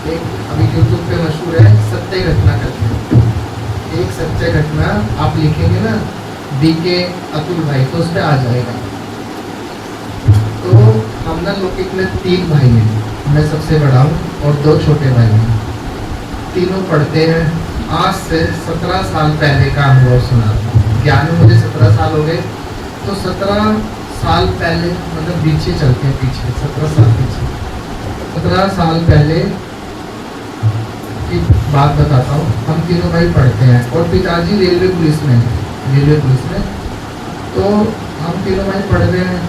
एक अभी यूट्यूब पे मशहूर है सत्य घटना करके, एक सत्य घटना आप लिखेंगे ना बीके अतुल भाई तो उस पर आ जाएगा। तो हम ना लोग में 3 भाई हैं, मैं सबसे बड़ा हूँ और 2 छोटे भाई हैं। तीनों पढ़ते हैं। आज से 17 साल पहले का अनुभव सुना। ज्ञान में मुझे 17 साल हो गए, तो 17 साल पहले मतलब पीछे चलते हैं, पीछे 17 साल पीछे, 17 साल पहले की बात बताता हूँ। हम तीनों भाई पढ़ते हैं और पिताजी रेलवे पुलिस में, रेलवे पुलिस में। तो हम तीनों भाई पढ़ रहे हैं,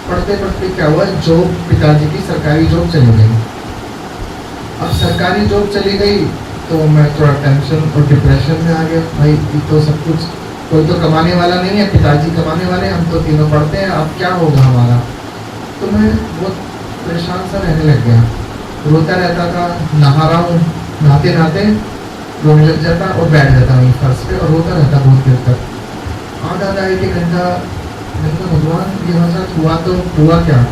पढ़ते पढ़ते क्या हुआ, जॉब पिताजी की सरकारी जॉब चली गई। अब सरकारी जॉब चली गई तो मैं थोड़ा टेंशन और डिप्रेशन में आ गया। भाई तो सब कुछ, कोई तो कमाने वाला नहीं है, पिताजी कमाने वाले, हम तो तीनों पढ़ते हैं, अब क्या होगा हमारा। तो मैं बहुत परेशान सा रहने लग गया, रोता रहता था। नहा रहा हूँ, नहाते नहाते रोने लग जाता और बैठ जाता वहीं फर्श पे और रोता रहता बहुत देर तक। आधा 1 घंटा। मैंने कहा भगवान ये हमारे साथ हुआ तो हुआ क्या।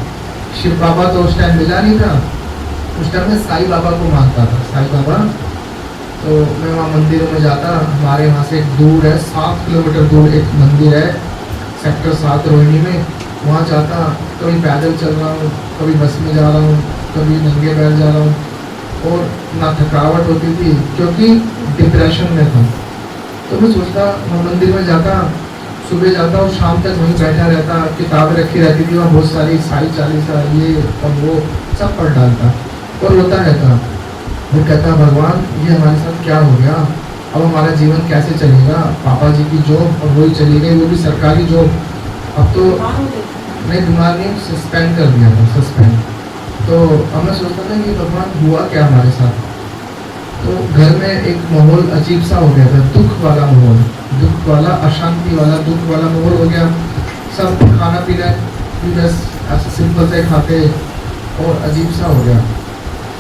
शिव बाबा तो उस टाइम मिला नहीं था, उस टाइम में साईं बाबा को मानता था, साईं बाबा। तो मैं वहाँ मंदिरों में जाता, हमारे यहाँ से दूर है 7 किलोमीटर दूर एक मंदिर है सेक्टर 7 रोहिणी में, वहाँ जाता। कभी पैदल चल रहा हूँ, कभी बस में जा रहा हूँ, कभी नंगे पैर जा रहा हूँ और ना थकावट होती थी क्योंकि डिप्रेशन में था। तो मैं सोचता मैं मंदिर में जाता, सुबह जाता और शाम तक वहीं बैठा रहता, किताबें रखी रहती थी वहाँ बहुत सारी, साई चालीसा ये और वो सब पढ़ डालता और रोता रहता। वो कहता भगवान ये हमारे साथ क्या हो गया, अब हमारा जीवन कैसे चलेगा। पापा जी की जॉब और वही चली गई, वो भी सरकारी जॉब। अब तो नहीं, बीमार नहीं, सस्पेंड कर दिया था, सस्पेंड। तो अब मैं सोचता था कि भगवान हुआ क्या हमारे साथ। तो घर में एक माहौल अजीब सा हो गया था, दुख वाला माहौल, दुख वाला, अशांति वाला, दुख वाला माहौल हो गया। सब खाना पीना भी बस ऐसे सिंपल से खाते और अजीब सा हो गया,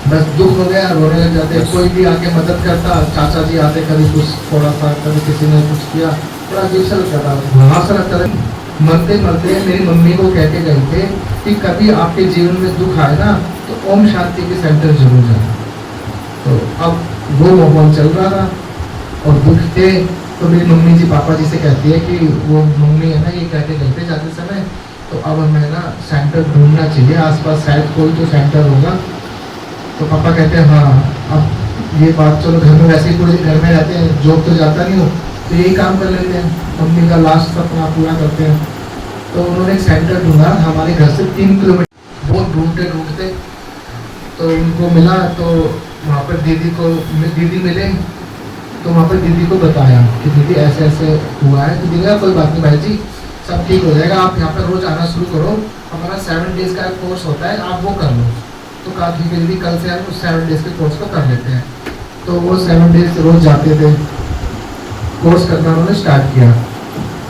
बस दुख हो गया, रोने लग जाते। कोई भी आके मदद करता, चाचा जी आते, कभी कुछ थोड़ा सा, कभी किसी ने कुछ किया, थोड़ा अजीब सा लगता था, वहाँ सा लगता था। मरते मरते मेरी मम्मी को कह के गए थे कि कभी आपके जीवन में दुख आए ना तो ओम शांति के सेंटर जरूर जाए। तो अब वो माहौल चल रहा था और दुख थे। तो मेरी मम्मी जी पापा जी से कहती है कि वो मम्मी है ना, ये कह के गए थे जाते समय, तो अब हमें ना सेंटर ढूंढना चाहिए आसपास, शायद कोई तो सेंटर होगा। तो पापा कहते हैं हाँ, अब ये बात चलो, घर में वैसे ही पूरे घर में रहते हैं, जॉब तो जाता नहीं हो, तो यही काम कर लेते हैं, मम्मी का लास्ट सपना पूरा करते हैं। तो उन्होंने एक सेंटर ढूंढा हमारे घर से 3 किलोमीटर, बहुत ढूंढते ढूंढते तो उनको मिला। तो वहाँ पर दीदी मिले, तो वहाँ पर दीदी को बताया कि दीदी ऐसे ऐसे हुआ है। तो दीदी कहा कोई बात नहीं भाई जी, सब ठीक हो जाएगा, आप यहाँ पर रोज आना शुरू करो, हमारा 7 डेज का कोर्स होता है, आप वो कर लो। तो कहा ठीक है दीदी, कल से हम उस 7 डेज के कोर्स को कर लेते हैं। तो वो 7 डेज रोज जाते थे, कोर्स करना उन्होंने स्टार्ट किया।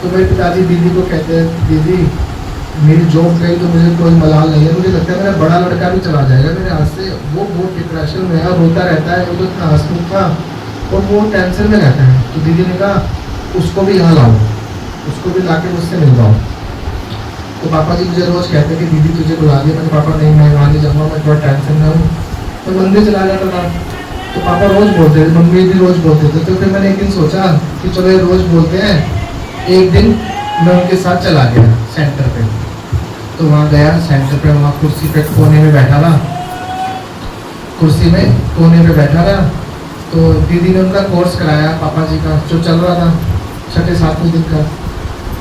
तो मेरे पिताजी दीदी को कहते हैं दीदी मेरी जॉब गई तो मुझे कोई मलाल नहीं है, मुझे लगता है मेरा बड़ा लड़का भी चला जाएगा मेरे हाथ से। वो बहुत डिप्रेशन में है, रोता रहता है, वो तो इतना हंसमुख था और वो टेंशन में रहता है। तो दीदी ने कहा उसको भी यहाँ लाओ, उसको भी ला के मुझसे मिलवाओ। तो पापा जी मुझे रोज़ कहते कि दीदी तुझे बुला दिया। मैंने पापा नहीं, मैं वहाँ नहीं जाऊँगा, मैं थोड़ा टेंशन में हूँ। तो मंदिर चला जाता था, तो पापा रोज़ बोलते थे, मम्मी भी रोज़ बोलते थे। तो फिर मैंने एक दिन सोचा कि चलो ये रोज़ बोलते हैं, एक दिन मैं उनके साथ चला गया सेंटर पे। तो वहाँ गया सेंटर पे, वहाँ कुर्सी पे कोने में बैठा रहा, कुर्सी में कोने पे बैठा रहा। तो दीदी ने उनका कोर्स कराया पापा जी का, जो चल रहा था 6-7 दिन का।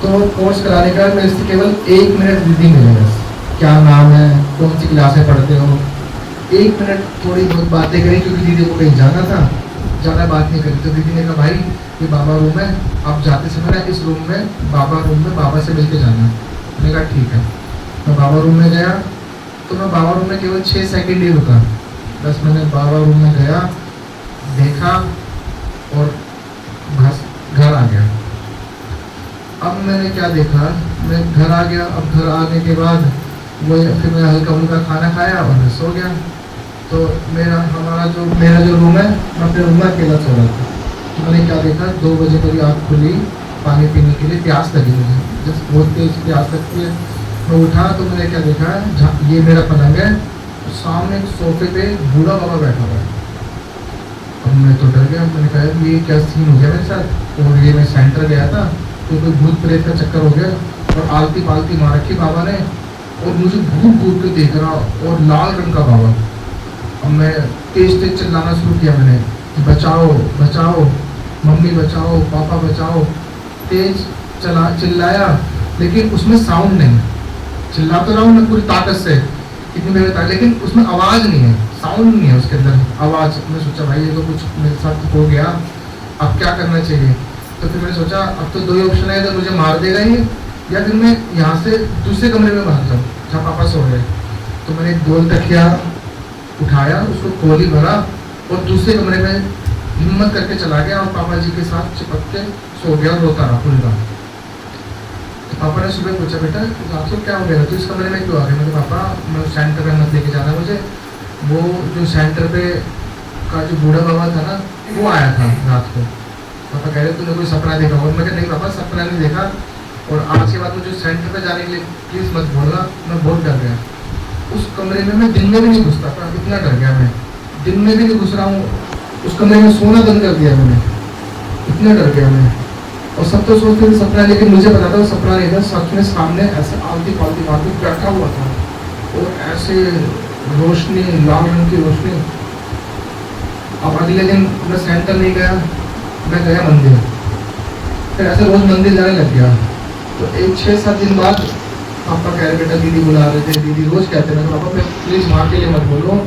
तो कोर्स कराने का मेरे से केवल 1 मिनट दीदी मिले, बस क्या नाम है, कौन सी क्लासें पढ़ते हो, 1 मिनट थोड़ी बहुत बातें करी क्योंकि दीदी को कहीं जाना था, ज़्यादा बात नहीं करी। तो दीदी ने कहा भाई ये बाबा रूम है, आप जाते समय ना इस रूम में, बाबा रूम में बाबा से मिल के जाना। मैंने कहा ठीक है। मैं बाबा रूम में गया, तो मैं बाबा रूम में केवल 6 सेकंड ही रुका, बस मैंने बाबा रूम में गया, देखा और बस घर आ गया। अब मैंने क्या देखा, मैं घर आ गया। अब घर आने के बाद वो फिर मैं हल्का फुल्का खाना खाया और मैं सो गया। तो मेरा जो रूम है, मैं अपने रूम में अकेला सो रहा था। तो मैंने क्या देखा, 2 बजे मेरी आँख खुली, पानी पीने के लिए प्यास लगी मुझे, जब बहुत तेज प्यास लगती है। मैं उठा तो मैंने क्या देखा, ये मेरा पलंग है, तो सामने एक सोफे पे बूढ़ा बाबा बैठा हुआ है। मैं तो डर गया, मैंने कहा ये क्या सीन हो गया मेरे साथ। और ये मैं सेंटर गया था तो कोई भूत प्रेत का चक्कर हो गया, और आलती पालती मार रखी बाबा ने, और मुझे घूर घूर के देख रहा, और लाल रंग का बाबा। अब मैं तेज तेज चिल्लाना शुरू किया मैंने कि बचाओ बचाओ, मम्मी बचाओ, पापा बचाओ। तेज चिल्लाया, लेकिन उसमें साउंड नहीं। चिल्ला तो रहा हूँ मैं पूरी ताकत से, कितनी मेरे ताकत, लेकिन उसमें आवाज़ नहीं है, साउंड नहीं है उसके अंदर आवाज़। मैं सोचा भाई ये तो कुछ मेरे साथ हो गया, अब क्या करना चाहिए। तो फिर मैंने सोचा अब तो दो ही ऑप्शन है, तो मुझे मार देगा ये, या फिर मैं यहाँ से दूसरे कमरे में भाग जाऊँ जहाँ पापा सो रहे। तो मैंने एक गोल तकिया उठाया, उसको गोली भरा, और दूसरे कमरे में हिम्मत करके चला गया, और पापा जी के साथ चिपक के सो गया, रोता रहा पूरी रात। तो पापा ने सुबह पूछा बेटा आपको क्या हो गया, तो इस कमरे में क्यों आ गए। मैंने पापा मैं सेंटर में मत लेके जाना मुझे, वो जो सेंटर पे का जो बूढ़ा बाबा था ना, वो आया था रात को। पापा कह रहे तूने कोई सपना देखा होगा। मैं कहा नहीं पापा सपना नहीं देखा, और आज के बाद मुझे सेंटर पे जाने के लिए प्लीज़ मत बोलना, मैं बहुत डर गया। उस कमरे में मैं दिन में भी नहीं घुसता था, इतना डर गया मैं, दिन में भी नहीं घुस रहा हूँ उस कमरे में, सोना बंद कर दिया मैंने, इतना डर गया मैं। और सब तो सोचते थे सपना, लेकिन मुझे पता था वो सपना नहीं था, सच में सामने ऐसे आलती पालती मार के बैठा हुआ था, और ऐसे रोशनी, लाल रंग की रोशनी। अब अगले दिन मैं सेंटर नहीं गया, मैं गया मंदिर, फिर ऐसे रोज मंदिर जाने लग गया। तो एक 6-7 दिन बाद पापा कह रहे बेटा दीदी बुला रहे थे, दीदी रोज कहते हैं पापा मैं प्लीज़ वहाँ के लिए मत बोलो,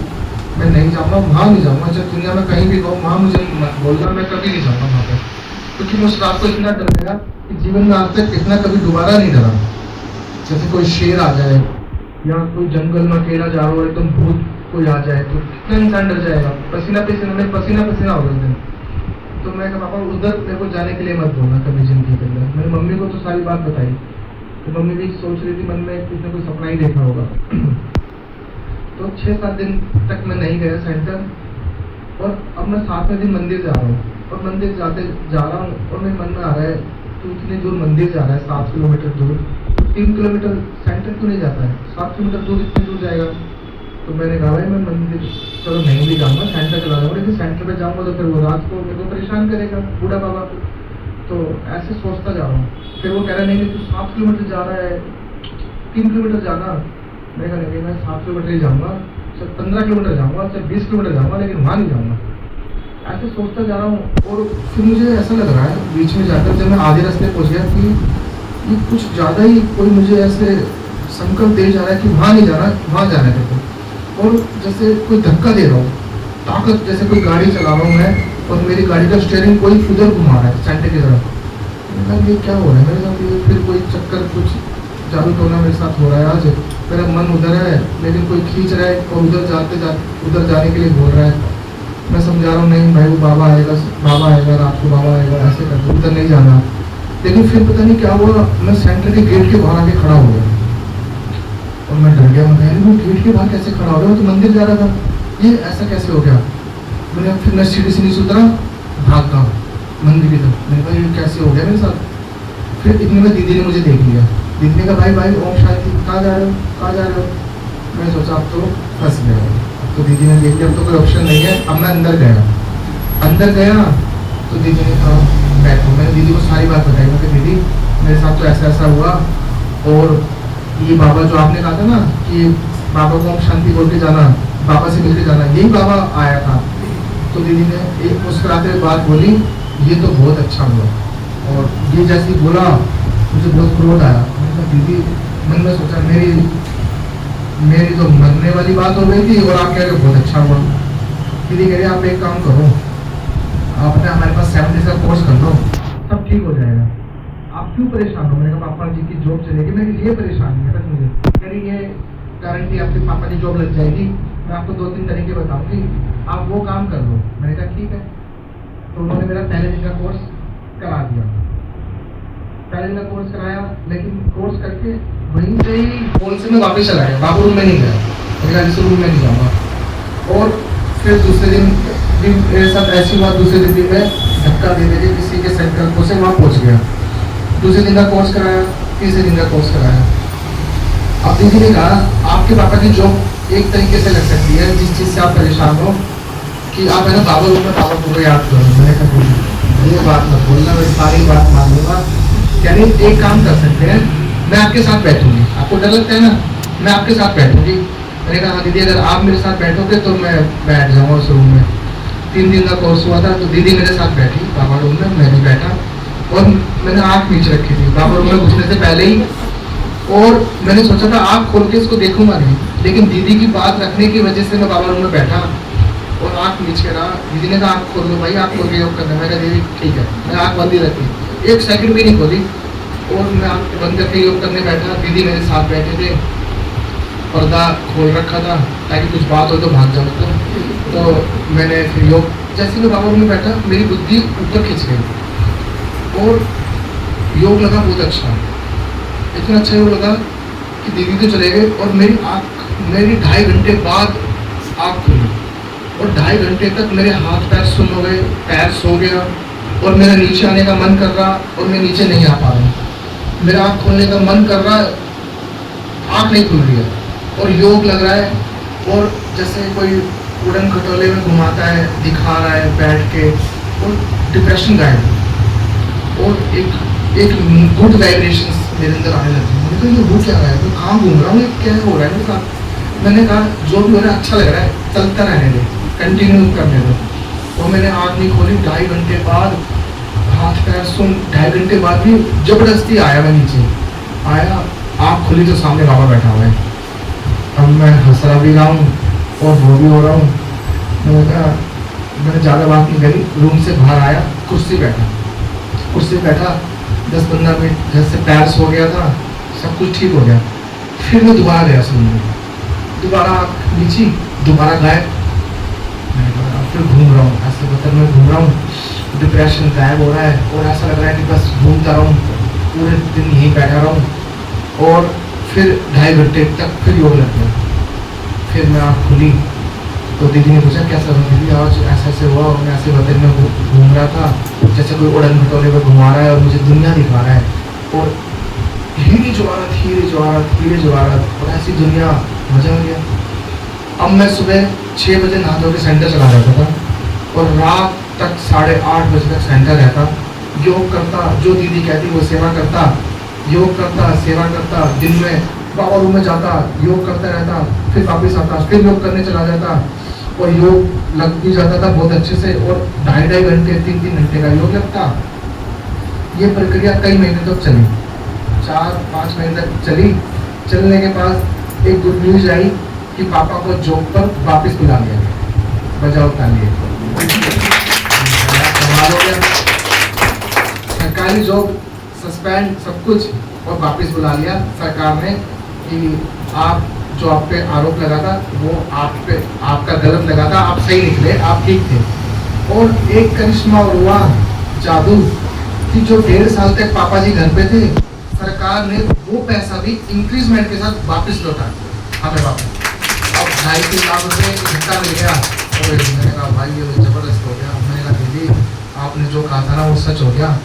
मैं नहीं जाऊँगा वहाँ, नहीं जाऊँगा जब दुनिया में कहीं भी कहूँ वहाँ मुझे मत बोलना, मैं कभी नहीं जाऊँगा वहाँ पर। क्योंकि मैं उस रात को इतना डर गया कि जीवन में आज तक इतना कभी दोबारा नहीं डरा। जैसे कोई शेर आ जाए, या कोई जंगल में अकेला जा रहा हो, एकदम भूत कोई आ जाए, तो कितना इंसान डर जाएगा, पसीना पसीना हो गया दिन। तो मैं कहा पापा उधर मेरे को जाने के लिए मत बोलना कभी जिंदगी के अंदर। मैंने मम्मी को तो सारी बात बताई, तो मम्मी भी सोच रही थी मन में कुछ ना कुछ सपना ही देखा होगा। तो 6-7 दिन तक मैं नहीं गया सेंटर, और अब मैं 7वें दिन मंदिर जा रहा हूँ, और मंदिर जा रहा हूँ, और मेरे मन में आ रहा है तो इतनी दूर मंदिर जा रहा है 7 किलोमीटर दूर, 3 किलोमीटर सेंटर क्यों नहीं जाता है, 7 किलोमीटर दूर इतनी दूर जाएगा। तो मैंने कहा भाई मैं मंदिर चलो नहीं भी जाऊँगा, सेंटर चला जाऊँगा, लेकिन सेंटर पे जाऊँगा तो फिर वो रात को मेरे को परेशान करेगा बूढ़ा बाबा को। तो ऐसे सोचता जा रहा हूँ। फिर वो कह रहा नहीं तू 7 किलोमीटर जा रहा है, 3 किलोमीटर जाना। मैं कहा नहीं मैं 7 किलोमीटर ही जाऊँगा, चाहे 15 किलोमीटर जाऊँगा, चाहे 20 किलोमीटर जाऊँगा, लेकिन वहाँ नहीं जाऊँगा। ऐसे सोचता जा रहा हूँ, और फिर मुझे ऐसा लग रहा है बीच में जाकर जब मैं आधे रास्ते पहुँच गया कि ये कुछ ज़्यादा ही कोई मुझे ऐसे संकल्प दे जा रहा है कि वहाँ नहीं जाना, वहाँ जाना है देखो। और जैसे कोई धक्का दे रहा हूँ, ताकत, जैसे कोई गाड़ी चला रहा हूँ मैं, और मेरी गाड़ी का स्टीयरिंग कोई उधर घुमा रहा है सेंटर की तरफ। मतलब ये क्या हो रहा है मेरे साथ, ये फिर कोई चक्कर कुछ जादू टोना मेरे साथ हो रहा है आज। मेरा मन उधर है, लेकिन कोई खींच रहा है, और उधर जाने के लिए बोल रहा है। मैं समझा रहा हूँ नहीं भाई वो बाबा आएगा रात को, बाबा आएगा, ऐसे करके उधर नहीं जाना। लेकिन फिर पता नहीं क्या हुआ, मैं सेंटर के गेट के बाहर आके खड़ा हो गया, और मैं डर गया। मैं वो गेट के बाहर कैसे खड़ा हो गया, वो तो मंदिर जा रहा था, ये ऐसा कैसे हो गया। मैंने फिर मैं सीढ़ी से नीचे उतरा, भाग गया मंदिर की तरफ। मैंने कहा ये कैसे हो गया मेरे साथ। फिर इतने में दीदी ने मुझे देख लिया, दीदी ने कहा भाई ओम शांति, कहाँ जा रहे हो। मैंने सोचा अब तो फंस गया, अब तो दीदी ने देख लिया, अब तो कोई ऑप्शन नहीं है। अब मैं अंदर गया तो दीदी ने कहा बैठो। मैंने दीदी को सारी बात बताई, मैं दीदी मेरे साथ तो ऐसा हुआ, और ये बाबा जो आपने कहा था ना कि बाबा को शांति बोल के जाना, बाबा से मिलके जाना, यही बाबा आया था। तो दीदी ने एक मुस्कुराते हुए बात बोली, ये तो बहुत अच्छा हुआ। और ये जैसे बोला मुझे बहुत क्रोध आया। मैंने कहा दीदी, मन में सोचा मेरी तो मरने वाली बात हो गई थी, और आप कह रहे बहुत अच्छा हुआ। दीदी कह रही आप एक काम करो, आपने हमारे पास 7 डेज का कोर्स कर लो, सब ठीक हो जाएगा, आप क्यों परेशान हो। मैंने कहा पापा जी की जॉब चलेगी, मैं ये परेशान है बस मुझे। कह रही ये गारंटी आपके पापा की जॉब लग जाएगी, मैं आपको 2-3 तरीके बताऊंगी, आप वो काम कर लो। मैंने कहा ठीक है। तो उन्होंने मेरा पहले दिन का कोर्स करा दिया, पहले दिन का कोर्स कराया, लेकिन कोर्स करके वहीं से ही फोन से मैं वापस चला गया, बाबू रूम में नहीं गया, मैंने रूम में नहीं जाऊँगा। और फिर दूसरे दिन भी मेरे साथ ऐसी हुआ, दूसरे दिन भी मैं धक्का दे दे किसी के सेंटर को से वहाँ पहुँच गया। दूसरे दिन का कोर्स कराया, तीसरे दिन का कोर्स कराया। अब दीदी ने कहा आपके पापा की जॉब एक तरीके से लग सकती है, जिस चीज़ से आप परेशान हो, कि आप है ना बाबा रूम में पापा को याद करो। मैंने कहा ये बात मत बोलना, मैं सारी बात मान लूंगा। यानी एक काम कर सकते हैं, मैं आपके साथ बैठूंगी, आपको डर लगता है ना, मैं आपके साथ बैठूंगी। मैंने कहा हाँ दीदी, अगर आप मेरे साथ बैठोगे तो मैं बैठ जाऊँगा उस रूम में। 3 दिन का कोर्स हुआ था, तो दीदी मेरे साथ बैठी बाबा रूम में, मैं भी बैठा और मैंने आँख नीचे रखी थी बाबा रूम में घुसने से पहले ही। और मैंने सोचा था आँख खोल के इसको देखूंगा नहीं, लेकिन दीदी की बात रखने की वजह से मैं बाबा रूम में बैठा और आँख नीचे रहा। दीदी ने कहा आँख खोल लो भाई, आँख खोल के योग करना। मैं कहा दीदी ठीक है। मैंने आँख बंद ही रखी, 1 सेकंड भी नहीं खोली और मैं आँख बंद करके योग करने बैठा। दीदी मेरे साथ बैठे थे, पर्दा खोल रखा था ताकि कुछ बात हो तो भाग जाओ। तो मैंने फिर योग, जैसे मैं बाबा रूम में बैठा मेरी बुद्धि ऊपर खिंच गई और योग लगा बहुत अच्छा, इतना अच्छा योग लगा कि दीदी तो चले गए और मेरी 2.5 घंटे बाद आँख खुली और 2.5 घंटे तक मेरे हाथ पैर सुन्न हो गए, पैर सो गया और मेरा नीचे आने का मन कर रहा और मैं नीचे नहीं आ पा रहा हूँ। मेरा आँख खोलने का मन कर रहा है, आँख नहीं खुल रही है और योग लग रहा है और जैसे कोई उड़न खटोले में घुमाता है, दिखा रहा है बैठ के, और डिप्रेशन गायब और एक गुड वाइब्रेशंस मेरे अंदर आने लगी। मुझे तो ये हो क्या रहा है, मैं कहाँ घूम रहा हूँ, ये क्या हो रहा है मेरे साथ। मैंने कहा जो भी हो रहा है अच्छा लग रहा है, चलता रहने दे, कंटिन्यू करने दो। और मैंने आँख नहीं खोली, 2.5 घंटे बाद हाथ पैर सुन, 2.5 घंटे बाद भी जबरदस्ती आया, मैं नीचे आया, आँख खुली तो सामने बाबा बैठा हुआ है। अब मैं हंस रहा भी रहा हूँ और वो भी हो रहा हूँ। मैंने कहा, मैंने ज़्यादा बात नहीं करी, रूम से बाहर आया, कुर्सी बैठा 10-15 मिनट, जैसे पैर सो गया था, सब कुछ ठीक हो गया। फिर मैं दोबारा गया सुनने, दोबारा नीचे, दोबारा गायब। मैंने कहा फिर घूम रहा हूँ, ऐसे बदल में घूम रहा हूँ, डिप्रेशन गायब हो रहा है और ऐसा लग रहा है कि बस घूमता रहूँ, पूरे दिन यहीं बैठा रहूँ। और फिर 2.5 घंटे तक फिर योग लग गया। फिर मैं आँख खुली तो दीदी ने पूछा कैसा हुआ दीदी, आज ऐसा ऐसे हुआ, मैं ऐसे बदल में घूम रहा था, जैसे कोई उड़न खटोले पर घुमा रहा है और मुझे दुनिया दिखा रहा है और हीरे जवाहरात और ऐसी दुनिया, मजा आ गया। अब मैं सुबह 6 बजे नहा धो के सेंटर चला जाता था और रात तक 8:30 बजे तक सेंटर रहता, योग करता, जो दीदी कहती वो सेवा करता, योग करता, सेवा करता, दिन में बाबा रूम में जाता, योग करता रहता, फिर वापस आता, फिर योग करने चला जाता और योग लग भी जाता था बहुत अच्छे से। और 2.5 घंटे 3-3 घंटे का योग लगता। ये प्रक्रिया कई महीने तक चली, 4-5 महीने तक चली। चलने के बाद एक गुड न्यूज आई कि पापा को जॉब पर वापस बुला लिया गया। बजाओ ताली, कमाल हो गया। सरकारी जॉब सस्पेंड सब कुछ और वापस बुला लिया सरकार ने कि आप जो आप पे आरोप लगा था वो आपका गलत लगा था, आप सही निकले, आप ठीक थे। और एक करिश्मा हुआ, जादू, कि जो 1.5 साल तक पापा जी घर पे थे, सरकार ने वो पैसा भी इंक्रीजमेंट के साथ वापस लौटा हमें वापस। अब 2.5-3 लाख रुपये इकट्ठा मिल गया और मैंने कहा भाई ये जबरदस्त हो गया। मैंने कहा दीदी आपने जो कहा था ना वो सच हो गया।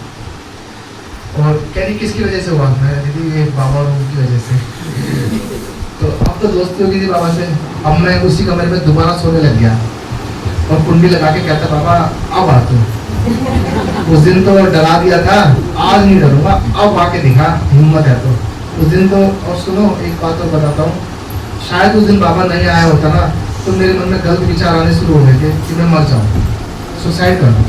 और कह रही किसकी वजह से हुआ? मैं दीदी ये बाबा रूम की वजह से। तो अब तो दोस्ती हो गई थी बाबा से। अब मैं उसी कमरे में दोबारा सोने लग गया और कुंडी लगा के कहता बाबा अब आ तू। उस दिन तो डरा दिया था, आज नहीं डरूंगा, अब आके दिखा, हिम्मत है तो। उस दिन तो, और सुनो एक बात तो बताता हूँ, शायद उस दिन बाबा नहीं आया होता ना तो मेरे मन में गलत विचार आने शुरू हो गए थे कि मैं मर जाऊँ, सुसाइड कर दूँ।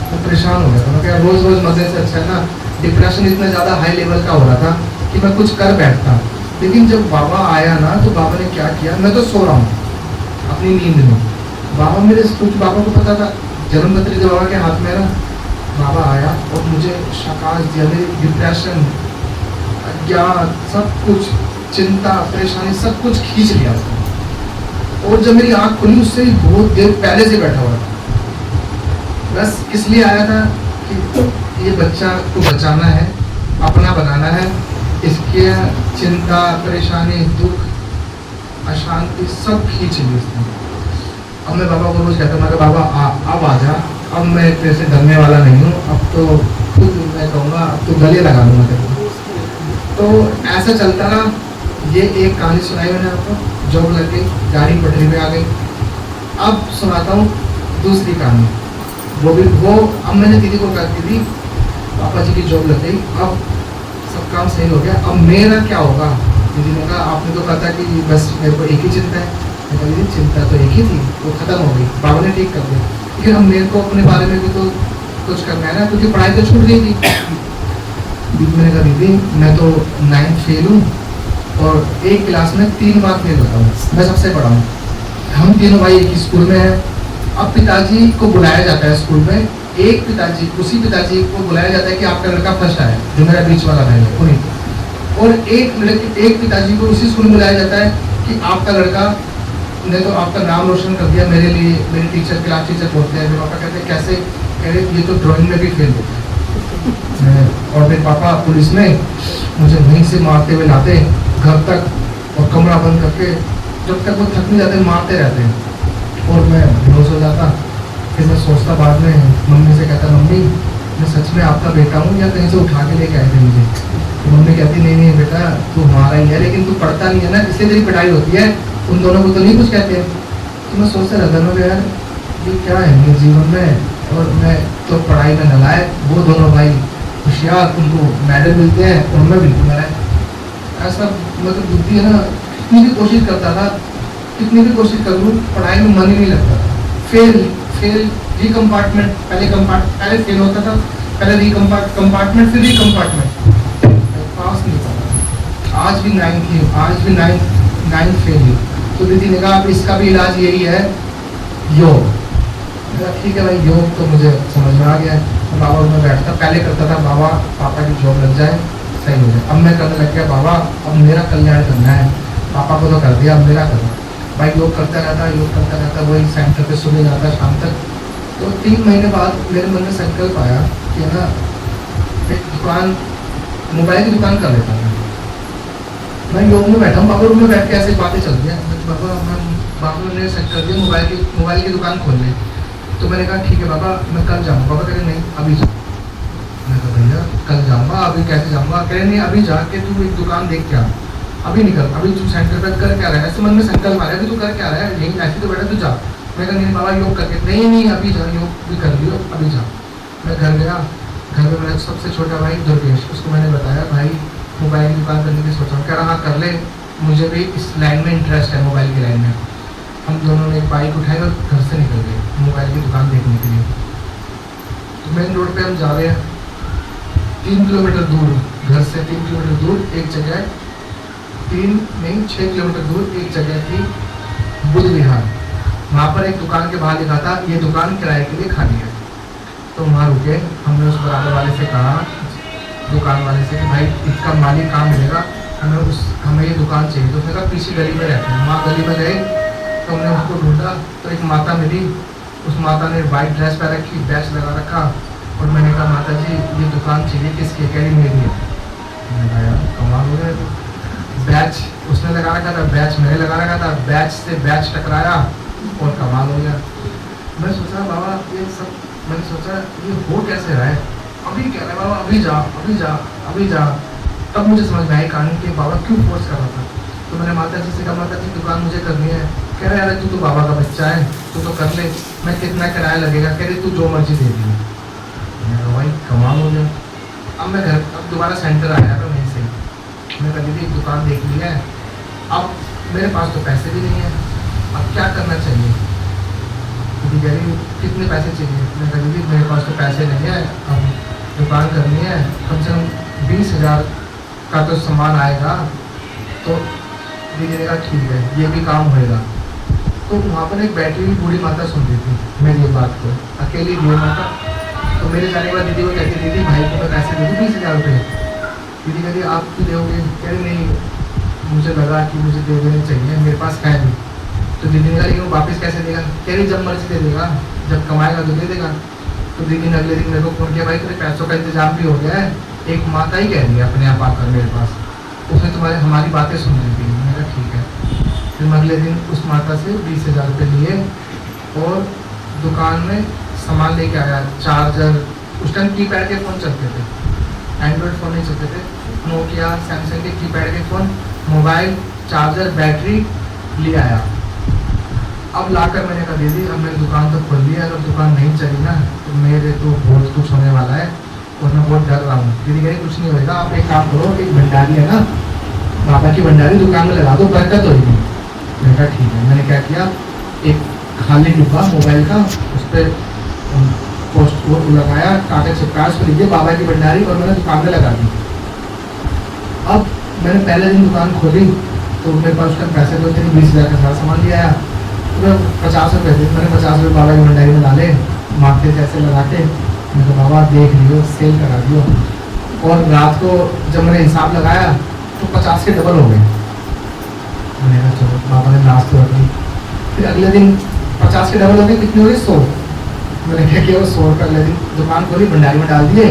तो परेशान हो गया था। मैं क्या रोज रोज मरने से अच्छा है ना। डिप्रेशन इतना ज़्यादा हाई लेवल का हो रहा था कि मैं कुछ कर बैठता। लेकिन जब बाबा आया ना तो बाबा ने क्या किया, मैं तो सो रहा हूँ अपनी नींद में, बाबा मेरे कुछ, बाबा को पता था जन्मपत्री जो बाबा के हाथ में ना, बाबा आया और मुझे शाकाश दिया। मेरी डिप्रेशन, अज्ञान, सब कुछ, चिंता, परेशानी, सब कुछ खींच लिया उसने। और जब मेरी आँख खुली उससे बहुत देर पहले से बैठा हुआ था। बस इसलिए आया था कि ये बच्चा को बचाना है, अपना बनाना है। इसके चिंता, परेशानी, दुख, अशांति सब खींच ली उसने। अब मैं बाबा को रोज कहता हूँ बाबा अब आ जा, अब मैं तेरे से डरने वाला नहीं हूँ, अब तो खुद मैं कहूँगा अब तो गले लगा दूंगा तेरे को। तो ऐसा चलता रहा। ये एक कहानी सुनाई मैंने आपको, जॉब लग गई, गाड़ी पटरी पे आ गई। अब सुनाता हूँ दूसरी कहानी, वो अब मैंने दीदी को कहा, दीदी पापा जी की जॉब लग गई, अब सब काम सही हो गया, अब मेरा क्या होगा? दीदी ने कहा आपने तो कहा था कि बस मेरे को एक ही चिंता है। मैं कहा दीदी चिंता तो एक ही थी, वो खत्म हो गई, बाबा ने ठीक कर दिया, लेकिन अब मेरे को अपने बारे में भी तो कुछ करना है ना, क्योंकि पढ़ाई तो छूट गई थी। दीदी मैंने कहा दीदी मैं तो 9th फेल हूँ और एक क्लास में 3 बार फेल होता हूँ, मैं सबसे बड़ा हूँ, हम तीनों भाई एक ही स्कूल में हैं। अब पिताजी को बुलाया जाता है स्कूल में, उसी पिताजी को बुलाया जाता है कि आपका लड़का फर्स्ट आया, जो मेरा बीच वाला भाई है उन्हीं, और एक पिताजी को उसी स्कूल में बुलाया जाता है कि आपका लड़का ने तो आपका नाम रोशन कर दिया मेरे लिए, मेरे टीचर क्लास टीचर बोलते हैं। मेरे पापा कहते हैं कैसे? कह रहे ये तो ड्राइंग में भी फेल होता है। और मेरे पापा पुलिस में मुझे वहीं से मारते हुए लाते घर तक, और कमरा बंद करके जब तक वो थक नहीं जाते मारते रहते हैं, और मैं बेहोश हो जाता। फिर मैं सोचता बाद में, मम्मी से कहता मम्मी मैं सच में आपका बेटा हूँ या कहीं से उठा के लेके आए थे मुझे? तो मम्मी कहती नहीं नहीं बेटा तू हमारा ही है, लेकिन तू पढ़ता नहीं है ना, इसलिए तेरी पिटाई होती है, उन दोनों को तो नहीं कुछ कहते हैं। तो मैं सोचता रहता मैं यार ये क्या है मेरे जीवन में, और मैं तो पढ़ाई में नलायक, वो दोनों भाई होशियार, उनको मेडल मिलते हैं और मैं बिल्कुल नलायक। ऐसा मतलब बुद्धि है ना, कितनी भी कोशिश करता था, कितनी भी कोशिश कर लूँ पढ़ाई में मन ही नहीं लगता था। फेल रिकम्पार्टमेंट, पहले फेल होता था, पहले रिकम्पार्टमेंट फिर रिकम्पार्टमेंट, पास नहीं होता। आज भी 9th फेल ही। तो दीदी ने कहा अब इसका भी इलाज यही है, योग। ठीक है भाई, योग तो मुझे समझ में आ गया है। बाबा में बैठता, पहले करता था बाबा पापा की जॉब लग जाए सही हो जाए, अब मैं करने लग गया बाबा अब मेरा कल्याण करना है, पापा को तो कर दिया अब मेरा करना। भाई योग करता रहता, वही सेंटर पे सुबह जाता शाम तक। तो 3 महीने बाद मेरे मन में संकल्प आया कि ना एक दुकान, मोबाइल की दुकान कर लेता हूँ। मैं योग में बैठा हूँ, बाबा रूम में बैठ के ऐसे बातें चल रही हैं, बाबा ने सेट कर दिया मोबाइल की दुकान खोल ली। तो मैंने कहा ठीक है बाबा मैं कल जाऊँगा। बाबा कह रहे नहीं अभी जा। मैं कहा भैया कल जाऊँगा, अभी कैसे जाऊँगा? कह रहे नहीं अभी जाके तू एक दुकान देख के आ, अभी निकल, अभी तू सेंटर पर कर क्या रहा है? ऐसे मन में संकल्प आ रहा है कि तू कर क्या रहा है, यही ऐसे तो बैठा तू जा। मैं कहा नहीं बाबा योग करके, नहीं अभी जा, योग भी कर लियो अभी जा। मैं घर गया, घर में मेरा सबसे छोटा भाई दुर्गेश, उसको मैंने बताया भाई मोबाइल की दुकान करने की सोच रहा हूँ। कह रहा कर ले, मुझे भी इस लाइन में इंटरेस्ट है, मोबाइल की लाइन में। हम दोनों ने एक बाइक उठाई और घर से निकल गए मोबाइल की दुकान देखने के लिए। तो मेन रोड पे हम जा रहे हैं, 3 किलोमीटर दूर घर से, 3 किलोमीटर दूर एक जगह, 6 किलोमीटर दूर एक जगह थी बुद्ध विहार। वहाँ पर एक दुकान के बाहर लिखा था ये दुकान किराए के लिए खाली है। तो वहाँ रुके, हमने उस बराबर वाले से कहा, दुकान वाले से कि भाई इसका मालिक कहाँ मिलेगा, हमें ये दुकान चाहिए। तो उसने कहा पीछे गली में रहते हैं। वहाँ गली में गए तो हमने उसको ढूंढा तो एक माता मिली, उस माता ने वाइट ड्रेस पहन रखी, बैच लगा रखा, और मैंने कहा माता जी ये दुकान चाहिए, किसकी? कह रही मेरी है। मैंने कहा यार कमाल हो गया, बैच उसने लगा रखा था, बैच मैंने लगा रखा था, बैच से बैच टकराया और कमाल हो गया। मैं सोचा बाबा ये सब, मैंने सोचा ये हो कैसे रहा है? अभी कह रहा है बाबा अभी जा अभी जा अभी जा। तब मुझे समझ में आई कहानी कि बाबा क्यों फोर्स कर रहा था। तो मैंने माता जी से कहा माता जी दुकान मुझे करनी है। कह रहा यार तू तो बाबा का बच्चा है, तू तो कर ले, मैं कितना किराया लगेगा? कह रही तू जो मर्जी दे दी। मैंने कहा भाई कमाल हो गया। अब मैं घर, अब दोबारा सेंटर आया था वहीं से, मैं कहा दीदी एक दुकान देख ली है, अब मेरे पास तो पैसे भी नहीं है, अब क्या करना चाहिए? दीदी कह रही कितने पैसे चाहिए? मैं कहा दीदी मेरे पास तो पैसे नहीं है, अब दुकान करनी है, कम से कम 20,000 का तो सामान आएगा। तो दीदी ने कहा ठीक है ये भी काम होएगा। तो वहाँ पर एक बैठी हुई बूढ़ी माता सुन रही थी मेरी ये बात को, अकेली बूढ़ी माता। तो मेरे जाने के बाद दीदी को कहती दीदी भाई को मैं पैसे दे दूँ 20,000 रुपये। दीदी कहती आप क्यों दोगे? कह रही नहीं मुझे लगा कि मुझे दे देने चाहिए, मेरे पास है नहीं। तो दीदी ने कहा लेकिन वो वापस कैसे देगा? कह रही जब मर्जी दे देगा, जब कमाएगा तो दे देगा। तो दीदी ने अगले दिन मेरे को फोन किया भाई तेरे पैसों का इंतजाम भी हो गया है, एक माता ही कह रही है अपने आप आकर मेरे पास, उसने तुम्हारी हमारी बातें सुन ली थी। मैंने कहा ठीक है। फिर मैं अगले दिन उस माता से 20,000 रुपये लिए और दुकान में सामान लेके आया, चार्जर, उस टाइम कीपैड के फ़ोन चलते थे, एंड्रॉयड फ़ोन नहीं चलते थे, नोकिया सैमसंग के कीपैड के फ़ोन, मोबाइल, चार्जर, बैटरी ले आया। अब लाकर मैंने कहा दीदी अब मैंने दुकान तो खोल ली है, अब चली ना तो मेरे तो बहुत कुछ होने वाला है और मैं बहुत डर रहा हूँ। दीदी कहीं कुछ नहीं होगा, आप एक काम करो, एक भंडारी है ना, बाबा की भंडारी दुकान में लगा दो, बरकत होगी। मैंने कहा ठीक है। मैंने क्या किया, एक खाली डिब्बा मोबाइल का, उस पर पोस्ट वो लगाया, कागज चिपकाया, उस पर लिख दिया बाबा की भंडारी, और मैंने दुकान में लगा दी। अब मैंने पहले दिन दुकान खोली तो मेरे पास उसका पैसे तो थे, 20,000 का सारा सामान लिया आया। तो 50 रुपये थे, मैंने 50 रुपये बाबा की भंडारी में डाले, माथे से ऐसे लगा के। मैं तो बाबा देख लियो, सेल करा दियो। और रात को जब मैंने हिसाब लगाया तो 50 के डबल हो गए। मैंने कहा चलो बाबा ने लास्ट तो रखी। फिर अगले दिन 50 के डबल हो गए, कितने हो गए, 100। मैंने क्या किया, 100 रुपये अगले दिन दुकान खोली, भंडारी में डाल दिए।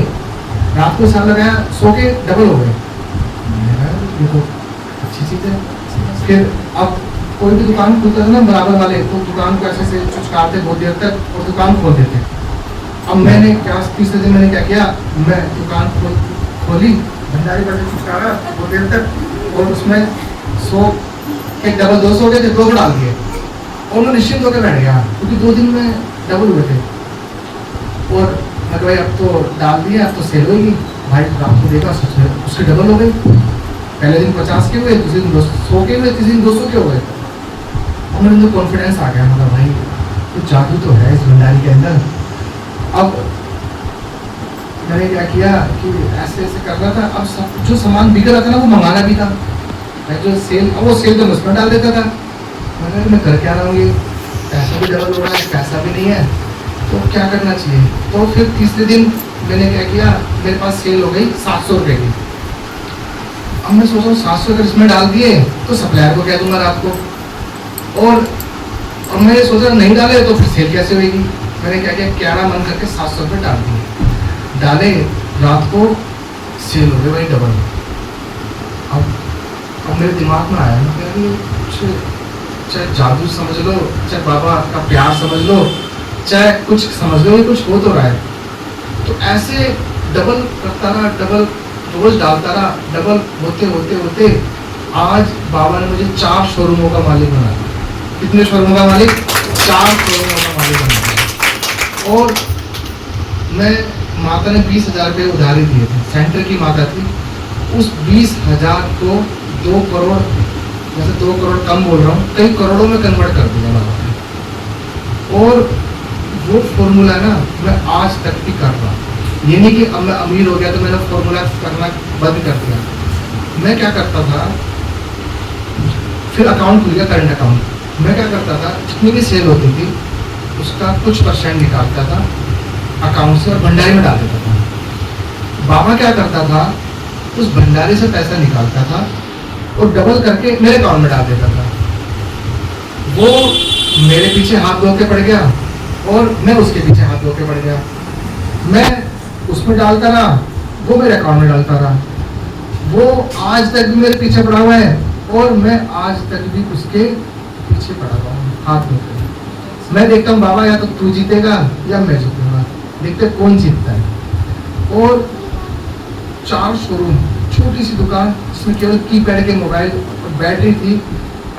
रात को हिसाब लगाया, 100 के डबल हो गए। मैंने कहा ये तो अच्छी चीज़ है। फिर अब कोई भी दुकान खुलता था ना बराबर वाले, तो दुकान को ऐसे से चुचकारते बहुत देर तक और दुकान खोल देते। अब मैंने क्या, तीसरे दिन मैंने क्या किया, मैं दुकान खोली, भंडारी बड़े चुचकारा बहुत देर तक, और उसमें 100 के डबल 200 हो गए थे, 2 डाल दिए और मैं निश्चिंत होकर बैठ गया, क्योंकि 2 दिन में डबल हुए थे। और मैं भाई अब तो डाल दिया, अब तो सेल होगी। भाई रात को देखा, सच में उसके डबल हो गए। पहले दिन 50 के हुए, दूसरे दिन 100 के हुए, तीसरे दिन 200 के हो गए। और मेरे अंदर कॉन्फिडेंस आ गया, मतलब भाई कुछ जादू तो है इस भंडारी के अंदर। अब मैंने क्या किया कि ऐसे ऐसे कर रहा था, अब सब जो सामान बिक रहा था ना वो मंगाना भी था। मैं जो सेल, अब वो सेल तो मैं उसमें डाल देता था। मैं कर क्या रहा हूँ, ये पैसा भी डबल हो रहा है, पैसा भी नहीं है, तो क्या करना चाहिए। तो फिर तीसरे दिन मैंने क्या किया, मेरे पास सेल हो गई 700 रुपये की। अब मैं सोच रहा हूँ 700 अगर इसमें डाल दिए तो सप्लायर को कह दूंगा रात को, और मैं सोच रहा नहीं डाले तो फिर सेल कैसे होगी। मैंने क्या किया, क्यारा मन करके 700 रुपये डाल दिए, डाले, रात को सेल हो गए भाई डबल। अब मेरे दिमाग में आया ना, चाहे जादू समझ लो, चाहे बाबा का प्यार समझ लो, चाहे कुछ समझ लो, ये कुछ हो तो रहा है। तो ऐसे डबल करता रहा, डबल रोज डालता रहा, डबल होते होते होते आज बाबा ने मुझे 4 शोरूमों का मालिक बना दिया। कितने शोरूमों का मालिक? 4 शोरूमों का मालिक बना दिया। और मैं, माता ने 20,000 रुपये उधारी दिए थे, सेंटर की माता थी, उस 20,000 को 2 करोड़, जैसे 2 करोड़ कम बोल रहा हूँ, कई करोड़ों में कन्वर्ट कर दिया बाबा ने। और वो फॉर्मूला ना मैं आज तक भी कर रहा हूँ। ये नहीं कि अब मैं अमीर हो गया तो मैंने फॉर्मूला करना बंद कर दिया। मैं क्या करता था, फिर अकाउंट खुल गया, करंट अकाउंट। मैं क्या करता था, जितनी भी सेल होती थी उसका कुछ % निकालता था अकाउंट से और भंडारी में डाल देता था। बाबा क्या करता था, उस भंडारी से पैसा निकालता था और डबल करके मेरे अकाउंट में डाल देता था। वो मेरे पीछे हाथ धो के पड़ गया और मैं उसके पीछे हाथ धो के पड़ गया। मैं उसमें डालता रहा, वो मेरे अकाउंट में डालता रहा। वो आज तक भी मेरे पीछे पड़ा हुआ है और मैं आज तक भी उसके पीछे पड़ा हुआ हूँ हाथ धो के। मैं देखता हूँ बाबा या तो तू जीतेगा या मैं जीतूंगा, देखते कौन जीतता है। और 4 शोरूम, छोटी सी दुकान जिसमें केवल कीपैड के मोबाइल और बैटरी थी।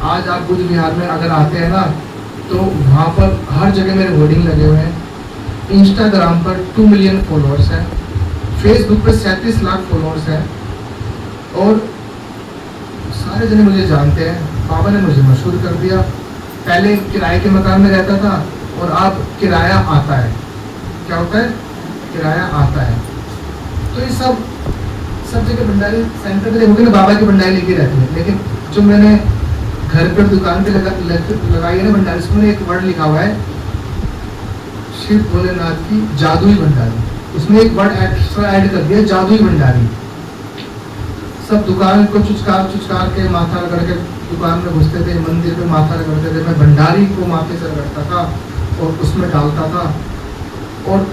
आज आप बुद्ध विहार में अगर आते हैं ना तो वहाँ पर हर जगह मेरे होर्डिंग लगे हुए हैं। इंस्टाग्राम पर 2 मिलियन फॉलोअर्स हैं, फेसबुक पर 37 लाख फॉलोअर्स हैं और सारे जने मुझे जानते हैं। बाबा ने मुझे मशहूर कर दिया। पहले किराए के मकान में रहता था और अब किराया आता है। क्या होता है? किराया आता है। तो ये सब जगह भंडारी सेंटर पे देखोगे ना बाबा की भंडारी लेके रहती है, लेकिन जो मैंने घर पर दुकान पे लगाई है ना भंडारी, उसमें एक वर्ड लिखा हुआ है शिव भोलेनाथ की जादुई भंडारी। उसमें एक वर्ड एक्स्ट्रा ऐड कर दिया, जादुई भंडारी। सब दुकान को चुचकार के माथा रगड़ के दुकान में घुसते थे, मंदिर पे माथा रगड़ते थे। मैं भंडारी को माथे से रगड़ता था और उसमें डालता था और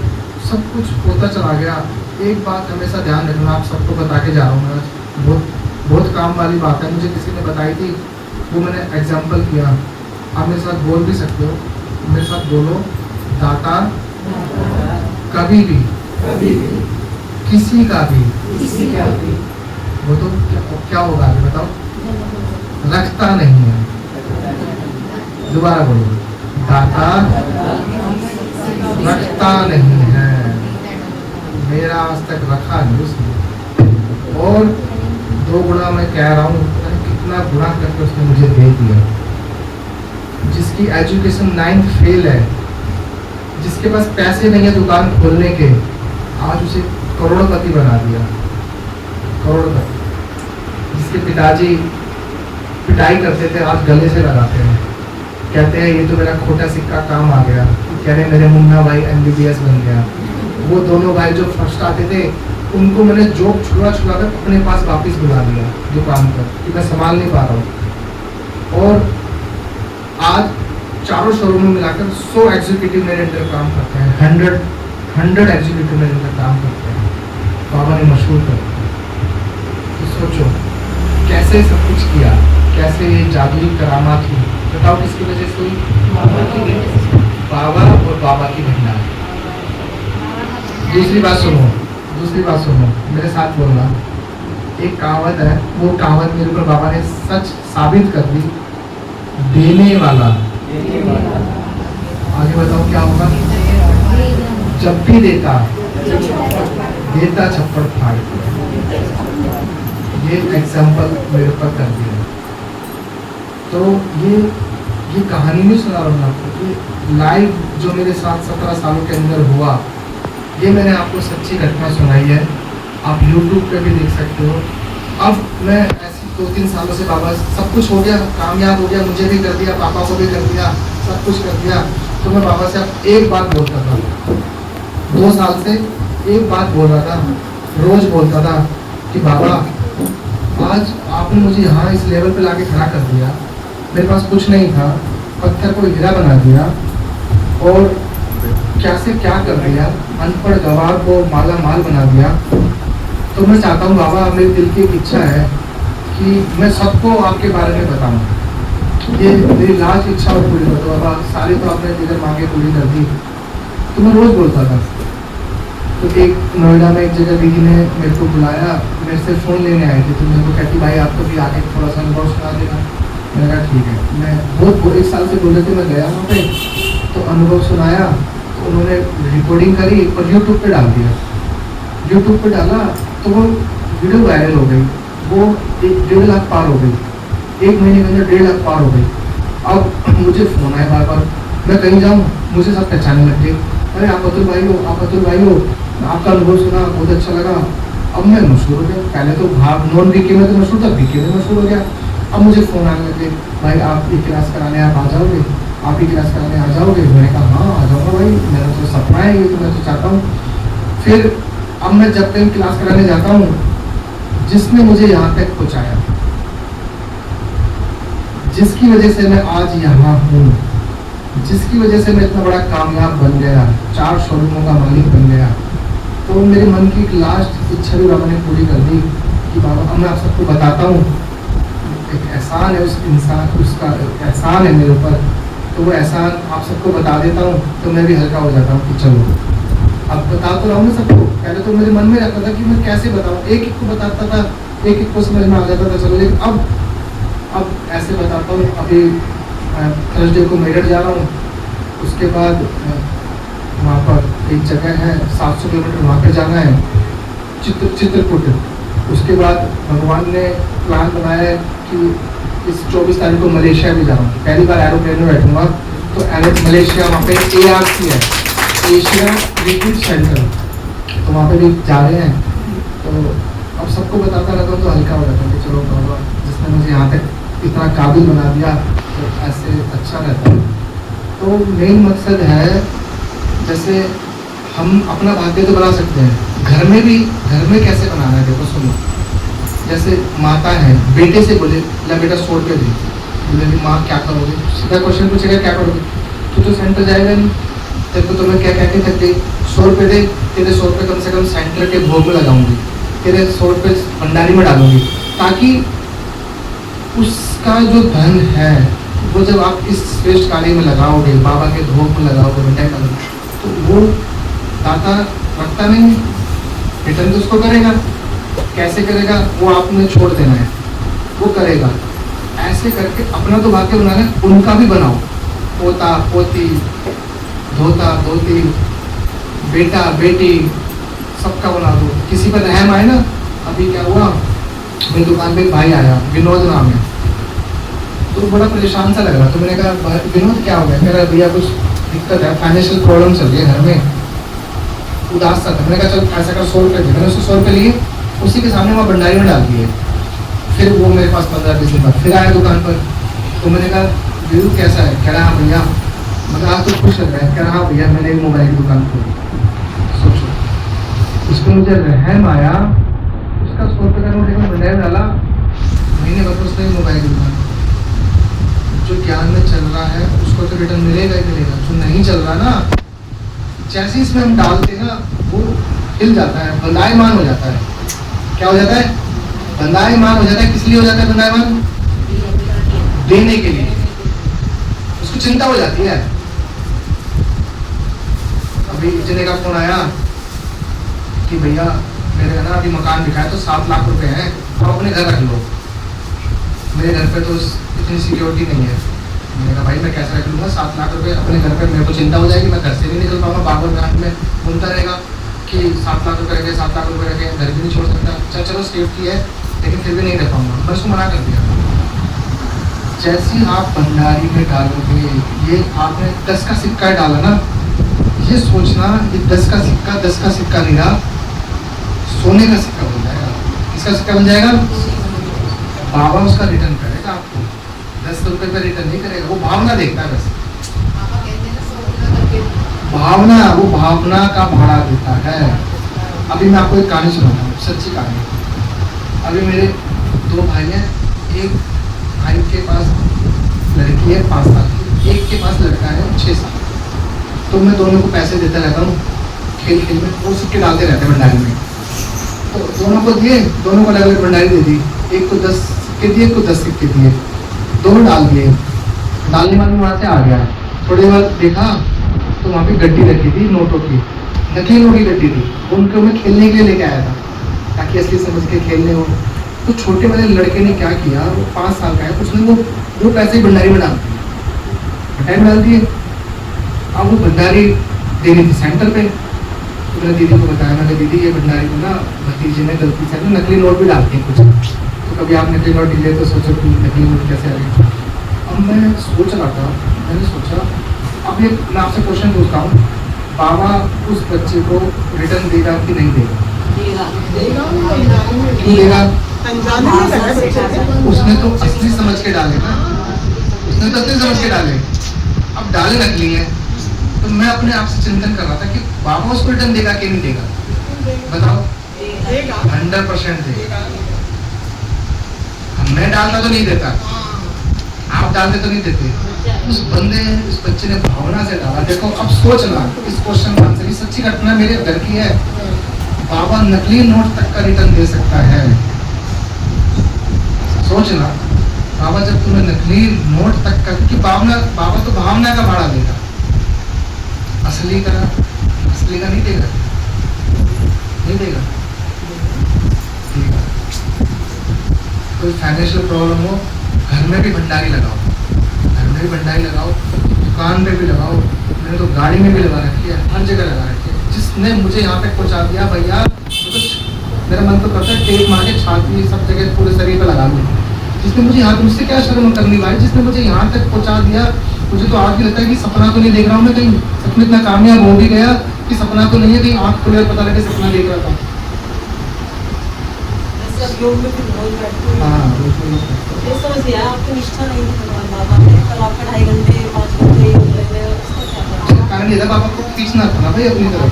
सब कुछ होता चला गया। एक बात हमेशा ध्यान रखना, आप सबको बता के जा रहा हूँ मैं, बहुत काम वाली बात है, मुझे किसी ने बताई थी, वो मैंने एग्जाम्पल किया। आप मेरे साथ बोल भी सकते हो, मेरे साथ बोलो, दाता कभी भी किसी का भी वो तो क्या होगा आगे बताओ, रखता नहीं है। दोबारा बोलो, दाता रखता कह रहा हूँ कितना बुरा करके उसने मुझे दे दिया। जिसकी एजुकेशन 9th फेल है, जिसके पास पैसे नहीं है दुकान खोलने के, आज उसे करोड़पति बना दिया, करोड़पति। जिसके पिताजी पिटाई करते थे, आज गले से लगाते हैं, कहते हैं ये तो मेरा खोटा सिक्का काम आ गया। कह रहे मेरे मुन्ना भाई MBBS बन गया। वो दोनों भाई जो फर्स्ट आते थे, उनको मैंने जोक छुड़ा छुड़ा कर अपने पास वापस बुला लिया दुकान पर, कि मैं संभाल नहीं पा रहा हूँ। और आज चारों शोरूम में मिलाकर 100 एग्जीक्यूटिव मेरे अंडर काम करते हैं, 100 एग्जीक्यूटिव मेरे अंडर काम करते हैं। बाबा ने मशहूर कर दिया। तो सोचो कैसे सब कुछ किया, कैसे ये जादुई करामात हुई। बताओ किसकी वजह से हुई? बाबा और बाबा की घटना। दूसरी बात सुनो, मेरे साथ बोलना। एक कहावत है, वो कहावत मेरे ऊपर बाबा ने सच साबित कर दी। देने वाला, आगे बताओ क्या होगा? जब भी देता छप्पड़ फाड़। ये एग्जाम्पल मेरे ऊपर कर दिया। तो ये कहानी नहीं सुना रहा हूँ आपको, ये लाइव जो मेरे साथ 17 सालों के अंदर हुआ, ये मैंने आपको सच्ची घटना सुनाई है। आप YouTube पे भी देख सकते हो। अब मैं ऐसी 2-3 सालों से बाबा सब कुछ हो गया, कामयाब हो गया, मुझे भी कर दिया, पापा को भी कर दिया, सब कुछ कर दिया। तो मैं बाबा से अब एक बात बोलता था, 2 साल से एक बात बोल रहा था, रोज बोलता था कि बाबा आज आपने मुझे यहाँ इस लेवल पे लाके खड़ा कर दिया। मेरे पास कुछ नहीं था, पत्थर को हीरा बना दिया और क्या से क्या कर दिया, अनपढ़ गवार को माला माल बना दिया। तो मैं चाहता हूँ बाबा, मेरे दिल की इच्छा है कि मैं सबको आपके बारे में बताऊँ। ये मेरी लास्ट इच्छा और पूरी कर दो बाबा। सारी तो आपने जिधर मांगे पूरी कर दी। तो मैं रोज़ बोलता था। तो एक नोएडा में एक जगह दीदी ने मेरे को बुलाया, मेरे से फ़ोन लेने आए थे। तो मेरे को कहती भाई आपको भी आके थोड़ा सा अनुभव सुना देना। मैंने कहा ठीक है। मैं बहुत 1 साल से बोल रहे थे, मैं गया वहाँ पे, तो अनुभव सुनाया। तो उन्होंने रिकॉर्डिंग करी और यूट्यूब पे डाल दिया। यूट्यूब पे डाला तो वो वीडियो वायरल हो गई। वो 1.5 लाख पार हो गई। 1 महीने के अंदर 1.5 लाख पार हो गई। अब मुझे फ़ोन आया बार बार, मैं कहीं जाऊँ मुझे सब पहचानने लग गए। अरे आप अतुल भाई हो, आप अतुल भाई हो, आपका अनुभव सुना, बहुत अच्छा लगा। अब मैं मशहूर हो गया। पहले तो नॉन बीके में तो मशहूर था, बीके में मशहूर हो गया। अब मुझे फ़ोन आने लगे, भाई आप ये क्लास कराने आप आ जाओगे, आप ही क्लास कराने आ जाओगे। मैंने कहा हाँ आ जाऊँगा भाई, मेरा तो सपना है ये, तो मैं तो चाहता हूँ। फिर अब मैं जब कहीं क्लास कराने जाता हूँ, जिसने मुझे यहाँ तक पहुँचाया, जिसकी वजह से मैं आज यहाँ हूँ, जिसकी वजह से मैं इतना बड़ा कामयाब बन गया, 4 शोरूमों का मालिक बन गया, तो मेरे मन की एक लास्ट इच्छा भी बाबा ने पूरी कर दी कि बाबा अब मैं आप सबको बताता हूँ। एक एहसान है उस इंसान, उसका एहसान है मेरे ऊपर, तो वो एहसान आप सबको बता देता हूँ तो मैं भी हल्का हो जाता हूँ कि चलो अब बता तो रहा हूँ मैं सबको। पहले तो मेरे मन में रहता था कि मैं कैसे बताऊँ, एक को बताता था, एक को समझ में आ जाता था चलो, लेकिन अब ऐसे बताता हूँ। अभी थर्सडे को मेरठ जा रहा हूँ, उसके बाद वहाँ पर एक जगह है 700 किलोमीटर, वहाँ पे जाना है, चित्रकूट। उसके बाद भगवान ने प्लान बनाया है कि इस 24 तारीख को मलेशिया भी जा रहा हूँ। पहली बार एरोप्लेन में बैठूंगा, तो मलेशिया वहाँ पे ARC है, एशिया रिट्रीट सेंटर, तो वहाँ पे भी जा रहे हैं। तो अब सबको बताता रहता हूँ तो हल्का हो जाता है कि चलो बाबा जिसने मुझे यहाँ तक इतना काबिल बना दिया, तो ऐसे अच्छा रहता है। तो मेन मकसद है, जैसे हम अपना भाग्य तो बना सकते हैं, घर में कैसे बनाना है। देखो सुनो, जैसे माता है, बेटे से बोले ला बेटा 100 रुपये दे, बोले माँ क्या करोगे, सीधा क्वेश्चन पूछेगा क्या करोगे, तो सेंटर जाएगा नहीं। तेरे को तो मैं क्या कहते थक गई, 100 रुपये दे, तेरे 100 रुपये कम से कम सेंटर के भोग में लगाऊंगी, तेरे 100 रुपये भंडारी में डालूंगी, ताकि उसका जो धन है वो जब आप इस श्रेष्ठ कार्य में लगाओगे, बाबा के भोग में लगाओगे, मिठाई लगाओगे, तो वो दाता रखता नहीं, रिटर्न तो उसको करेगा। कैसे करेगा वो आपने छोड़ देना है, वो करेगा। ऐसे करके अपना तो भाग्य बनाना है, उनका भी बनाओ, पोता पोती, धोता धोती, बेटा बेटी, सबका बना दो। किसी पर रहम आए ना, अभी क्या हुआ, मेरी दुकान पे एक भाई आया, विनोद नाम है, तो बड़ा परेशान सा लग रहा। तो मैंने कहा विनोद क्या हो गया? कह रहा भैया कुछ दिक्कत है, फाइनेंशियल प्रॉब्लम चल रही है घर में, उदास सा था। मैंने कहा चल ऐसा कर 100 रुपये दे। मैंने उसको 100 रुपये लिए, उसी के सामने वहाँ भंडारी में डाल दिए। फिर वो मेरे पास 15-20 दिन बाद फिर आया दुकान पर। तो मैंने कहा वीरू कैसा है? कह रहा हाँ भैया, मतलब आज तो खुश लग रहा है। कह रहा हाँ भैया मैंने भी मोबाइल की दुकान खोली। सोचो, उसको मुझे रहम आया, उसका 100 रुपये का नोट एक भंडारी में डाला, महीने भर उसने मोबाइल की दुकान। जो ज्ञान में चल रहा है उसको तो रिटर्न मिलेगा ही मिलेगा, जो नहीं चल रहा ना, जैसे इसमें हम डालते ना वो हिल जाता है, बंदायमान हो जाता है। क्या हो जाता है? बंदायमान हो जाता है। किस लिए हो जाता है बंदायमान? देने के लिए। उसको चिंता हो जाती है। अभी इतने का फोन आया कि भैया मेरे का ना अभी मकान बिका है तो 7 लाख रुपए हैं, आप अपने घर रख लो। मेरे घर पे तो इतनी सिक्योरिटी नहीं है। मैंने कहा भाई मैं कैसे रख लूँगा 7 लाख रुपए अपने घर पे? मेरे को चिंता हो जाएगी, मैं घर से नहीं निकल पाऊंगा, बागवान ब्रांड में घूमता रहेगा कि 7 लाख रुपए रखे, 7 लाख रुपए रखे, घर भी नहीं छोड़ सकता। चलो सेफ्टी है लेकिन फिर भी नहीं रख पाऊंगा। मैं उसको मना कर दिया। जैसे आप भंडारी में डालोगे, ये आपने 10 का सिक्का डाला ना, ये सोचना ये 10 का सिक्का नहीं रहा, सोने का सिक्का बन जाएगा। किसका सिक्का बन जाएगा? बाबा उसका रिटर्न करेगा आपको। 10 रुपए पे रिटर्न नहीं करेगा, वो भावना देखता है। बस भावना, वो भावना का भाड़ा देता है। अभी मैं आपको एक कहानी सुनाता हूँ, सच्ची कहानी। अभी मेरे 2 भाई हैं, एक भाई के पास लड़की है 5 साल की, एक के पास लड़का है 6 साल। तो मैं दोनों को पैसे देता रहता हूँ खेल खेल में, वो सिक्के डालते रहते हैं भंडारी में। तो दोनों को दिए, दोनों को अलग अलग भंडारी दे दी। एक को 10 सिक्के दिए, एक को 10 सिक्के दिए, दोनों डाल दिए। डालने वाले वहाँ से आ गया। थोड़ी देर बाद देखा तो वहाँ पे गड्डी रखी थी नोटों की, नकली नोट की गड्डी थी। उनको मैं खेलने के लिए लेके आया था ताकि असली समझ के खेलने हो। तो छोटे वाले लड़के ने क्या किया, वो 5 साल का है, उसने वो पैसे भंडारी में डाल दिए, भंडारी में डाल दिए। अब वो भंडारी देनी थी सेंटर पे। तो मैंने दीदी को बताया, मैंने दीदी ये भंडारी को ना भतीजे ने गलती से ना नकली नोट भी डालते हैं कुछ, तो कभी आप नकली नोट लिए तो सोचो कि नकली नोट कैसे आ गए। अब मैं सोच रहा था, मैंने सोचा अब ये मैं आपसे क्वेश्चन पूछता हूँ, बाबा उस बच्चे को रिटर्न देगा कि नहीं देगा? क्यों देगा? उसने तो असली समझ के डाले ना, उसने तो असली समझ के डाले, अब डाले नकली है। तो मैं अपने आप से चिंतन कर रहा था कि बाबा उसको रिटर्न देगा कि नहीं देगा? बताओ। 100% देगा। मैं डालता तो नहीं देता, आप डालते तो नहीं देते। उस बंदे, उस बच्चे ने भावना से डाला। देखो अब सोचना, इस क्वेश्चन का आंसर, सच्ची घटना मेरे घर की है। बाबा नकली नोट तक का रिटर्न दे सकता है। सोचना, बाबा जब तुम्हें नकली नोट तक का, कि बाबा तो भावना का भाड़ा देगा, असली का नहीं देगा, नहीं देगा। कोई फाइनेंशियल प्रॉब्लम हो, घर में भी भंडारी लगाओ, घर में भी भंडारी लगाओ, दुकान में भी लगाओ, मैंने तो गाड़ी में भी लगा रखी है, हर जगह लगा रखी है। जिसने मुझे यहाँ पे पहुँचा दिया भैया, तो मेरा मन तो करता है टेप मार के छाती सब जगह पूरे शरीर पे लगा लूँ। जिसने मुझे यहाँ, मुझसे क्या शर्म करनी भाई, जिसने मुझे यहाँ तक पहुँचा दिया, मुझे तो आज भी लगता है कि सपना तो नहीं देख रहा हूँ मैं, कहीं सच में इतना कामयाब हो भी गया कि सपना तो नहीं है, कहीं आँख खुले पता लगे सपना देख रहा था। हाँ आपकी निष्ठा नहीं थी बाबा में, कल आप 2.5 घंटे 5 घंटे कारण ये था, बाबा को खींचना था ना भाई अपनी तरफ।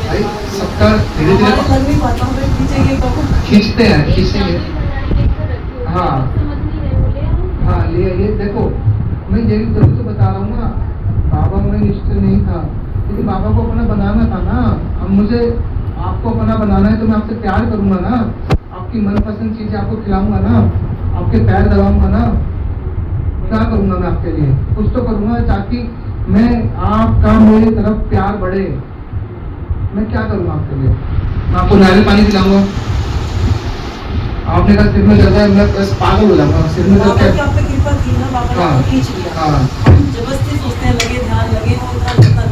भाई सबका धीरे धीरे खींचते हैं, खींचेंगे। हाँ हाँ, ये देखो मैं यही जरूर तो बता रहा हूँ ना, बाबा में निश्चय नहीं था, लेकिन बाबा को अपना बनाना था ना। अब मुझे आपको अपना बनाना है तो मैं आपसे प्यार करूंगा ना, आपकी मनपसंद चीजें आपको खिलाऊंगा ना, आपके पैर दबाऊंगा ना। क्या करूंगा मैं आपके लिए? कुछ तो करूंगा ताकि मैं आपका मेरी तरफ प्यार बढ़े। मैं क्या करूंगा आपके लिए? मैं आपको नारियल पानी पिलाऊंगा। आपने कहा सिर में दर्द है, मैं बस पागल हो जाऊंगा। सिर में दर्द है, आप पे कृपा की ना बाबा ने आपको खींच लिया। हाँ, जबरदस्ती सोचते हैं लगे ध्यान लगे हो,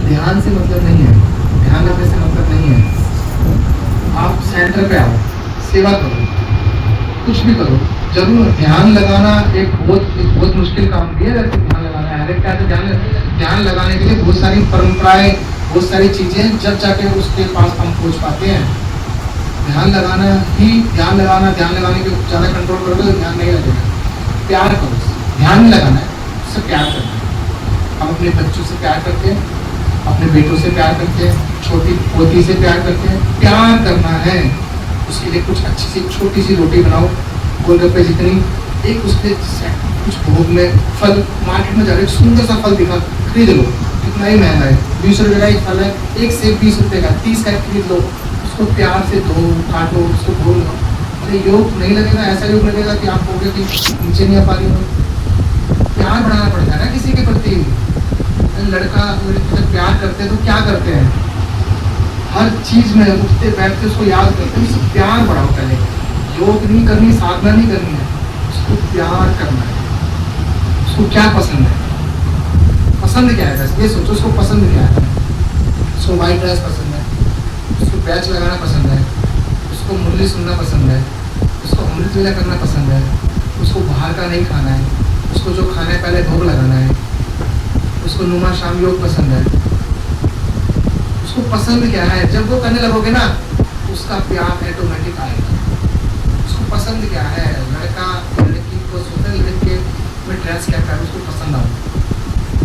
ध्यान से मतलब नहीं है, ध्यान रखने से मतलब नहीं है। आप सेंटर पे आओ, सेवा करो। कुछ भी करो, जरूर ध्यान लगाना एक बहुत मुश्किल काम भी है। ध्यान लगाना है, हर एक का ध्यान लगाने के लिए बहुत सारी परंपराएं, बहुत सारी चीजें, जब जाके उसके पास हम पहुंच पाते हैं। ध्यान लगाना ध्यान लगाने के ज़्यादा कंट्रोल करोगे तो ध्यान नहीं लगेगा। प्यार करो, ध्यान नहीं लगाना है, उससे प्यार करना है। हम अपने बच्चों से प्यार करते हैं, अपने बेटों से प्यार करते हैं, छोटी पोती से प्यार करते हैं। प्यार करना है, उसके लिए कुछ अच्छी सी छोटी सी रोटी बनाओ, गोलगप्पे जितनी, एक उसके कुछ भोग में फल, मार्केट में जाके सुंदर सा फल दिखा, खरीद लो, कितना ही महंगा है, 20 रुपये का एक फल है, एक सेब 20 रुपये का, 30 का खरीद लो, उसको प्यार से धो, काटो, उसको धो लो। अरे योग नहीं लगेगा, ऐसा योग लगेगा कि आप कहोगे कि नीचे नहीं आ पा रही हो। प्यार बढ़ाना पड़ता है ना किसी के प्रति। लड़का लड़की जब प्यार करते हैं तो क्या करते हैं, हर चीज में उठते बैठते उसको याद करते हैं, उसको प्यार बढ़ाओ। पहले योग नहीं करनी, साधना नहीं करनी है, उसको प्यार करना है। उसको क्या पसंद है, पसंद क्या है, बस ये सोचो उसको पसंद क्या है। उसको वाइट ड्रेस पसंद है, उसको पैच लगाना पसंद है, उसको मुरली सुनना पसंद है, उसको अमृत वेला करना पसंद है, उसको बाहर का नहीं खाना है, उसको जो खाना है पहले भोग लगाना है, उसको नुमा शाम योग पसंद है। उसको पसंद क्या है, जब वो करने लगोगे ना उसका प्यार ऑटोमेटिक आएगा। उसको पसंद क्या है, लड़का लड़की को सोचता है लड़के में ड्रेस क्या कर, उसको पसंद आओ,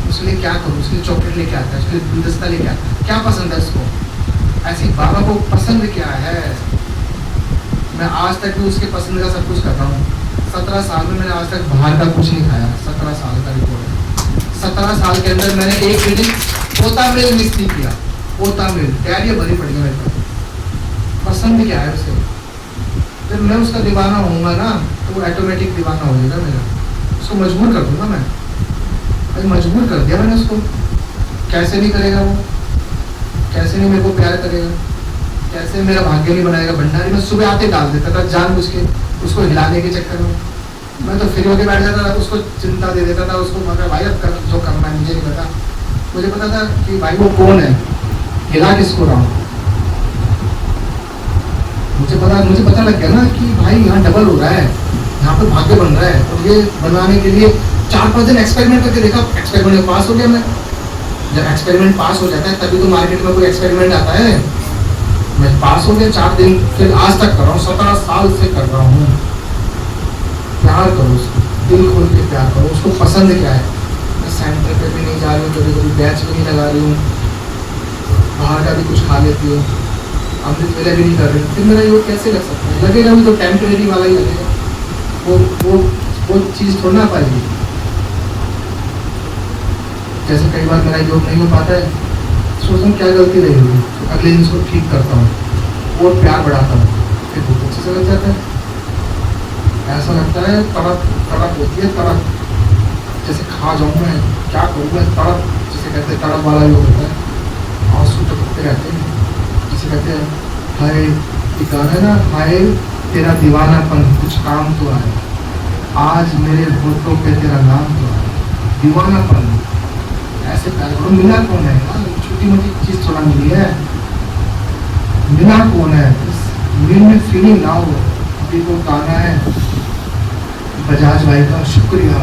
उसके लिए क्या करूँ, उसके लिए चॉकलेट लेके आता है, उसके लिए गुलदस्ता लेके आता है, क्या पसंद है उसको। ऐसी बाबा को पसंद क्या है। मैं आज तक भी उसके पसंद का सब कुछ कर रहा हूँ। 17 साल में मैंने आज तक बाहर का कुछ नहीं खाया। 17 साल का रिकॉर्ड है। 17 साल के अंदर मैंने एक भी दिन पोता मिल मिस नहीं किया। पोता मिल तैयारियाँ भरी पड़ी है मेरे को। पसंद क्या है उसे। जब मैं उसका दीवाना होऊंगा ना तो वो ऑटोमेटिक दीवाना हो जाएगा मेरा। उसको मजबूर कर दूंगा मैं। भाई मजबूर कर दिया मैंने उसको। कैसे नहीं करेगा वो, कैसे नहीं मेरे को प्यार करेगा, कैसे मेरा भाग्य नहीं बनाएगा। भंडारी में सुबह आते डाल देता था जानबूझ के, उसको हिलाने के चक्कर में। मैं तो फ्री होके बैठ जाता था, उसको चिंता दे देता था उसको। मगर भाई अब कर जो करना है, मुझे नहीं पता। मुझे पता था कि भाई वो कौन है, हिला किसको रहा हूँ। मुझे पता लग गया ना कि भाई यहाँ डबल हो रहा है, यहाँ पर भाग्य बन रहा है। और ये बनाने के लिए 4-5 दिन एक्सपेरिमेंट करके देखा। एक्सपेरिमेंट में पास हो गया मैं। जब एक्सपेरिमेंट पास हो जाता है तभी तो मार्केट में कोई एक्सपेरिमेंट आता है। मैं पास हो गया 4 दिन, फिर आज तक कर रहा हूँ। 17 साल से कर रहा हूँ। प्यार करो उसको, दिल खोल के प्यार करो। उसको पसंद क्या है। मैं सेंटर पे भी नहीं जा रही हूँ, कभी कभी बैच भी नहीं लगा रही हूँ, बाहर का भी कुछ खा लेती हूँ, अमृत वेला भी नहीं कर रही हूँ। फिर मेरा योग कैसे लग सकता है। लगेगा भी तो टेम्परेरी वाला ही लगेगा। वो चीज़ थोड़ा ना पाएगी। जैसे कई बार मेरा योग नहीं हो पाता है, सोचता हूँ क्या गलती रही होगी, तो अगले दिन उसको ठीक करता हूँ और प्यार बढ़ाता हूँ, फिर बहुत अच्छे से लग जाता है। ऐसा लगता है तड़प होती है, तड़प जैसे खा जाऊँ मैं, क्या करूँ मैं। तड़प जिसे कहते हैं, तड़प वाला योग होता है। आंसू टपकते रहते हैं, जिसे कहते हैं हाय, एक गाना है ना, हाय तेरा दीवानापन कुछ काम तो आए, आज मेरे होठों पे तेरा नाम तो आए। दीवानापन ऐसे प्यार करो। मिला कौन है, छोटी मोटी चीज थोड़ा मिली है। मिला कौन है, दिल में फीलिंग ना हो। अभी वो गाना है बजाज भाई का, शुक्रिया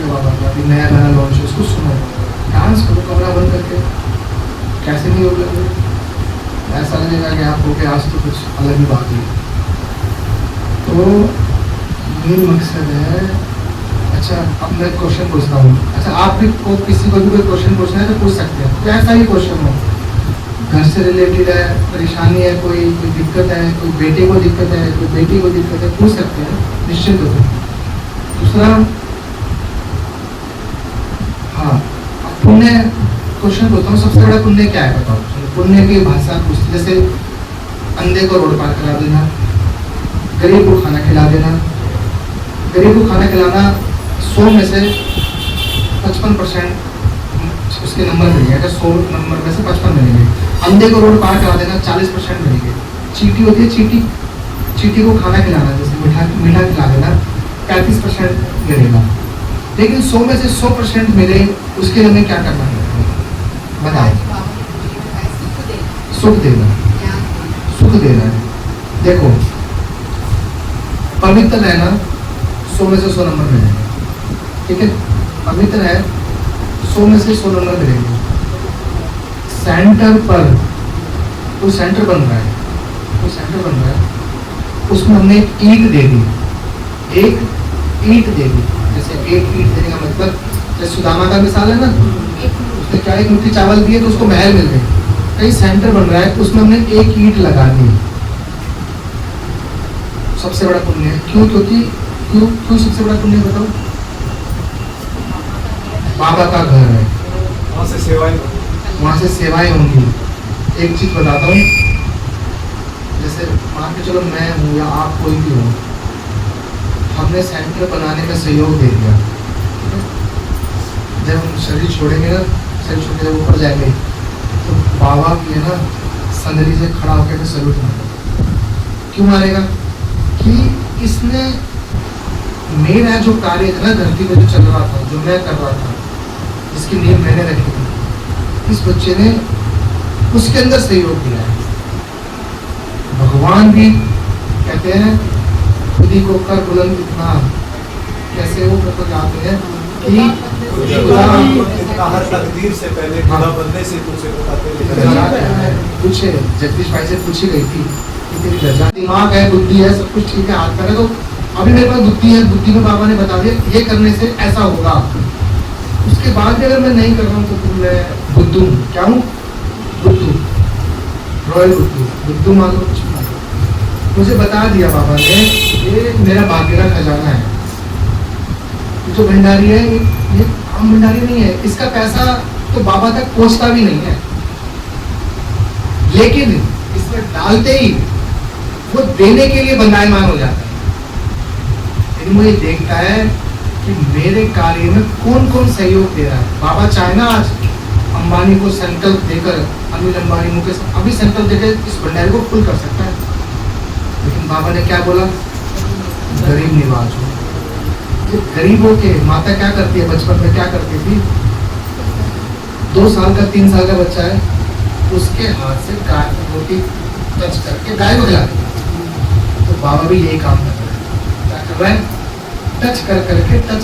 बाबा का, अभी नया गाना लॉन्च है, उसको सुनो, डांस करो कमरा बंद करके। कैसे नहीं हो लगे, ऐसा लगेगा कि आप हो के आज तो कुछ अलग ही बात है। तो मेन मकसद है। अच्छा, अब मैं क्वेश्चन पूछता हूँ। अच्छा, आप भी को किसी को भी कोई क्वेश्चन पूछना है तो पूछ सकते हैं, तो ऐसा ही क्वेश्चन हो, घर से रिलेटेड है, परेशानी है, कोई दिक्कत है, कोई बेटे को दिक्कत है, कोई बेटी को दिक्कत है, पूछ सकते हैं निश्चित रूप से। दूसरा, हाँ, पुण्य क्वेश्चन पूछता हूँ, सबसे बड़ा पुण्य क्या है बताओ। पुण्य की भाषा पूछते, जैसे अंधे को रोड पार करा देना, गरीब को खाना खिला देना। गरीब को खाना खिलाना 100 में से 55% उसके नंबर मिलेंगे। अगर 100 नंबर में से 55 मिलेंगे। अंधे को रोड पार करा देना 40% मिलेंगे। चींटी होती है, चींटी को खाना खिलाना, जैसे मीठा खिला देना 35% मिलेगा। लेकिन 100 में से 100% मिले, उसके लिए हमें क्या करना है बताए। सुख देना है। देखो पवित्र रहना 100 में से 100 नंबर मिलेंगे, ठीक है। पवित्र है 100 में से 100 नंबर मिलेंगे। सेंटर पर कोई सेंटर बन रहा है, कोई सेंटर बन रहा है, उसमें हमने एक ईंट दे दी, एक ईंट दे दी। जैसे एक ईंट देने का मतलब जैसे सुदामा का मिसाल है ना, उसने क्या एक मुट्ठी चावल दिए तो उसको महल मिल गए। कहीं सेंटर बन रहा है, उसमें हमने एक ईंट लगा दी, सबसे बड़ा पुण्य है। क्यों? क्योंकि क्यों सबसे बड़ा पुण्य बताओ? बाबा का घर है, वहाँ से सेवाएं वहां से सेवाएं होंगी। एक चीज बताता हूँ, जैसे मान के चलो मैं हूँ या आप कोई भी हो, हमने सेंटर बनाने में सहयोग दे दिया, जब हम शरीर छोड़ेंगे ना, शरीर छोड़ के जब ऊपर जाएंगे तो बाबा भी है ना संदली से खड़ा होकर के सैल्यूट मारेगा। क्यों मारेगा? कि इसने मेरा जो कार्य था ना धरती पे जो चल रहा था, जो मैं कर रहा था, इसकी नींव मैंने रखी थी, इस बच्चे ने उसके अंदर सहयोग दिया है। भगवान भी कहते हैं खुद ही को कर बुलंद इतना, कैसे वो मतलब आते हैं कि हर तकदीर से पहले खुदा बनने से तुझे बताते पूछे जगदीश भाई से पूछी गई थी कि तेरी रजा, दिमाग है, बुद्धि है, सब कुछ ठीक है, हाथ करे तो अभी मेरे पास बुद्धि है, बुद्धि में बाबा ने बता दिया ये करने से ऐसा होगा। उसके बाद भी अगर मैं नहीं कर रहा हूँ तो फिर मैं बुद्धू हूँ। क्या हूँ? बुद्धू, रॉयल बुद्धू, बुद्धू मान लो, कुछ मान लो। मुझे बता दिया बाबा ने ये मेरा भाग्य का खजाना है। जो भंडारी है ये आम भंडारी नहीं है, इसका पैसा तो बाबा तक पहुंचता भी नहीं है, लेकिन इसमें डालते ही वो देने के लिए बंधायमान हो जाता है। लेकिन वो ये देखता है कि मेरे कार्य में कौन कौन सहयोग दे रहा है। बाबा चाहे ना आज अंबानी को संकल्प देकर, अनिल अंबानी, मुकेश अभी संकल्प देकर इस भंडारी को फुल कर सकता है, लेकिन बाबा ने क्या बोला? गरीब निवाज हो। गरीबों के माता क्या करती है? बचपन में क्या करती थी? 2 साल का 3 साल का बच्चा है, उसके हाथ से गाय रोटी टच करके गाय को खिलाती है। तो बाबा भी यही काम कर रहे हैं। क्या कर रहे हैं? टच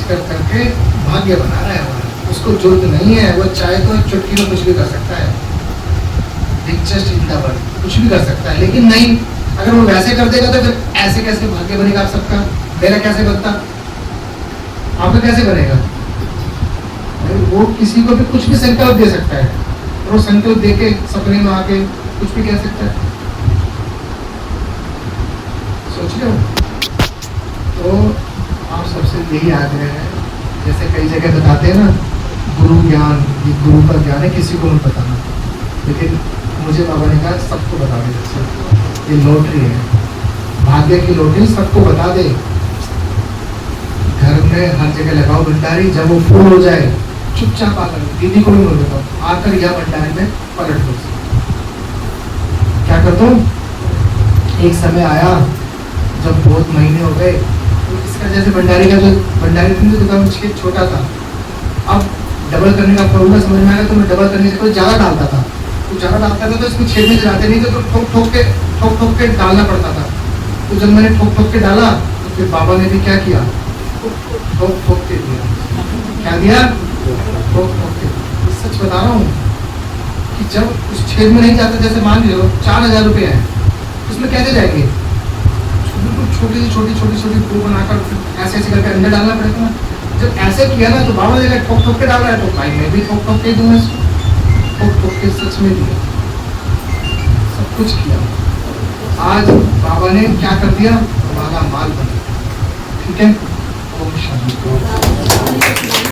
कर करके भाग्य बना रहा है हमारा। उसको जरूरत नहीं है, वो चाहे तो एक चुटकी में कुछ भी कर सकता है, जस्ट इन द वर्ड कुछ भी कर सकता है, लेकिन नहीं, अगर वो वैसे कर देगा तो फिर ऐसे कैसे भाग्य बनेगा आप सबका? मेरा कैसे बनता? आपका कैसे बनेगा? वो किसी को भी कुछ भी संकल्प दे सकता है, और वो संकल्प देके सपने में आके कुछ भी कह सकता है। सोच रहे हो? तो आप सबसे यही आग्रह है, जैसे कई जगह बताते हैं ना गुरु ज्ञान, ये गुरु का ज्ञान है, किसी को मत बताना, लेकिन मुझे बाबा ने कहा सबको बता दे। ये लॉटरी है, भाग्य की लॉटरी, सबको बता दे। घर में हर जगह लगाओ भंडारी, जब वो फूल हो जाए चुपचाप आकर दीदी को भी बोल देता हूँ, आकर यह भंडारी में पलट दो। क्या करता हूँ? एक समय आया जब बहुत महीने हो गए, तो इसका जैसे भंडारी का जो भंडारी थी दुकान उसके छोटा था, अब डबल करने का फॉर्मूला समझ में आया, तो मैं डबल करने से पहले ज़्यादा डालता था, तो ज़्यादा डालता था तो इसमें छेद में जाते नहीं थे, तो ठोक ठोक के डालना पड़ता था। तो जब मैंने ठोक ठोक के डाला तो फिर बाबा ने भी क्या किया? ठोक ठोक के दिया। क्या दिया? ठोक ठोक के। सच बता रहा हूँ कि जब उस छेद में नहीं जाता, जैसे मान लो 4000 रुपये है, उसमें कैसे जाएंगे? छोटी छोटी फूल बनाकर ऐसे ऐसे करके अंदर डालना पड़ेगा ना। जब ऐसे किया ना तो बाबा ने ठोक ठोक के डाल रहा है, तो भाई मैं भी ठोक ठोक के दूंगा, ठोक ठोक के सच में दिया, सब कुछ किया। आज बाबा ने क्या कर दिया? माला माल बना। ठीक है, ओम शांति।